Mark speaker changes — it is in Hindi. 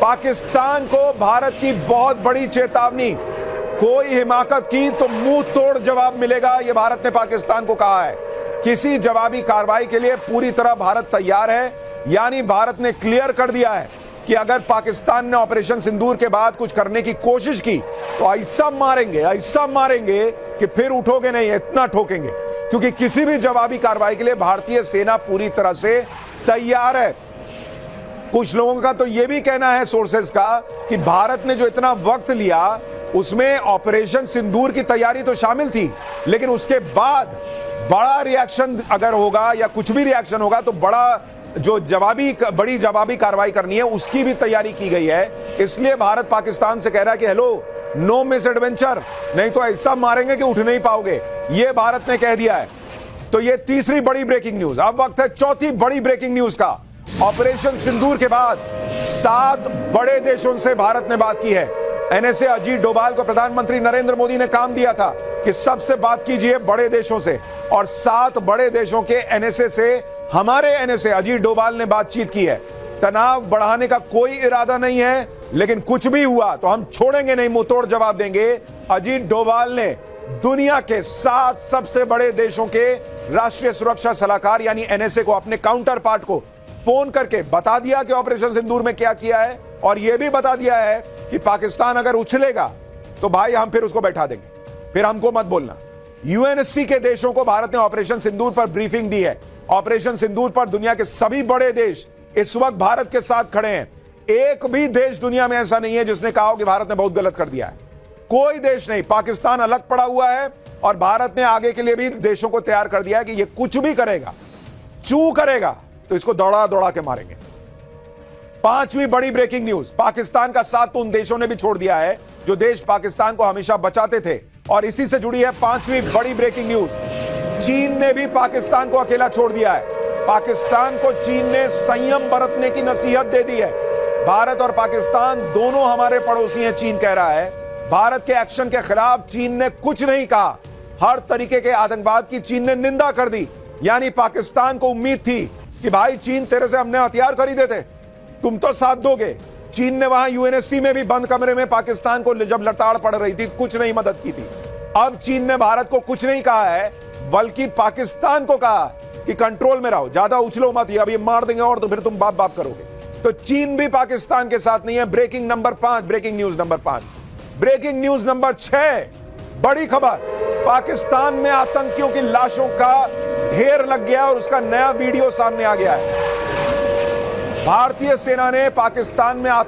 Speaker 1: पाकिस्तान को भारत की बहुत बड़ी चेतावनी, कोई हिमाकत की तो मुंह तोड़ जवाब मिलेगा, यह भारत ने पाकिस्तान को कहा है। किसी जवाबी कार्रवाई के लिए पूरी तरह भारत तैयार है। यानी भारत ने क्लियर कर दिया है कि अगर पाकिस्तान ने ऑपरेशन सिंदूर के बाद कुछ करने की कोशिश की तो ऐसा मारेंगे कि फिर उठोगे नहीं, इतना ठोकेंगे। क्योंकि किसी भी जवाबी कार्रवाई के लिए भारतीय सेना पूरी तरह से तैयार है। कुछ लोगों का तो यह भी कहना है, सोर्सेस का, कि भारत ने जो इतना वक्त लिया उसमें ऑपरेशन सिंदूर की तैयारी तो शामिल थी, लेकिन उसके बाद बड़ा रिएक्शन अगर होगा या कुछ भी रिएक्शन होगा तो बड़ी जवाबी कार्रवाई करनी है, उसकी भी तैयारी की गई है। इसलिए भारत पाकिस्तान से कह रहा है कि हेलो, नो मिस एडवेंचर, नहीं तो ऐसा मारेंगे कि उठ नहीं पाओगे। यह भारत ने कह दिया है। तो यह तीसरी बड़ी ब्रेकिंग न्यूज। अब वक्त है चौथी बड़ी ब्रेकिंग न्यूज का। ऑपरेशन सिंदूर के बाद 7 बड़े देशों से भारत ने बात की है। एनएसए अजीत डोभाल को प्रधानमंत्री नरेंद्र मोदी ने काम दिया था कि सबसे बात कीजिए बड़े देशों से, और 7 बड़े देशों के एनएसए से हमारे एनएसए अजीत डोभाल ने बातचीत की है। तनाव बढ़ाने का कोई इरादा नहीं है, लेकिन कुछ भी हुआ तो हम छोड़ेंगे नहीं, मुंहतोड़ जवाब देंगे। अजीत डोभाल ने दुनिया के 7 सबसे बड़े देशों के राष्ट्रीय सुरक्षा सलाहकार यानी एनएसए को, अपने काउंटर पार्ट को फोन करके बता दिया कि ऑपरेशन सिंदूर में क्या किया है, और यह भी बता दिया है कि पाकिस्तान अगर उछलेगा तो भाई हम फिर उसको बैठा देंगे, फिर हमको मत बोलना। यूएनएससी के देशों को भारत ने ऑपरेशन सिंदूर पर ब्रीफिंग दी है। ऑपरेशन सिंदूर पर दुनिया के सभी बड़े देश इस वक्त भारत के साथ खड़े हैं। एक भी देश दुनिया में ऐसा नहीं है जिसने कहा हो कि भारत ने बहुत गलत कर दिया है। कोई देश नहीं। पाकिस्तान अलग पड़ा हुआ है और भारत ने आगे के लिए भी देशों को तैयार कर दिया है कि ये कुछ भी करेगा, चू करेगा तो इसको दौड़ा दौड़ा के मारेंगे। 5वीं बड़ी ब्रेकिंग न्यूज। पाकिस्तान का साथ तो उन देशों ने भी छोड़ दिया है जो देश पाकिस्तान को हमेशा बचाते थे, और इसी से जुड़ी है 5वीं बड़ी ब्रेकिंग न्यूज। चीन ने भी पाकिस्तान को अकेला छोड़ दिया है। पाकिस्तान को चीन ने संयम बरतने की नसीहत दे दी है। भारत और पाकिस्तान दोनों हमारे पड़ोसी हैं, चीन कह रहा है। भारत के एक्शन के खिलाफ चीन ने कुछ नहीं कहा। हर तरीके के आतंकवाद की चीन ने निंदा कर दी। यानी पाकिस्तान को उम्मीद थी कि भाई चीन तेरे से हमने हथियार खरीदे थे, तुम तो साथ दोगे। चीन ने वहां यूएनएससी में भी बंद कमरे में पाकिस्तान को जब लड़ताड़ पड़ रही थी कुछ नहीं मदद की थी। अब चीन ने भारत को कुछ नहीं कहा है, बल्कि पाकिस्तान को कहा कि कंट्रोल में रहो, ज्यादा उछलो मत, अभी मार देंगे और तो फिर तुम बाप बाप करोगे। तो चीन भी पाकिस्तान के साथ नहीं है। Breaking news number 5। Breaking news number 6, बड़ी खबर। पाकिस्तान में आतंकियों की लाशों का ढेर लग गया और उसका नया वीडियो सामने आ गया है। भारतीय सेना ने पाकिस्तान में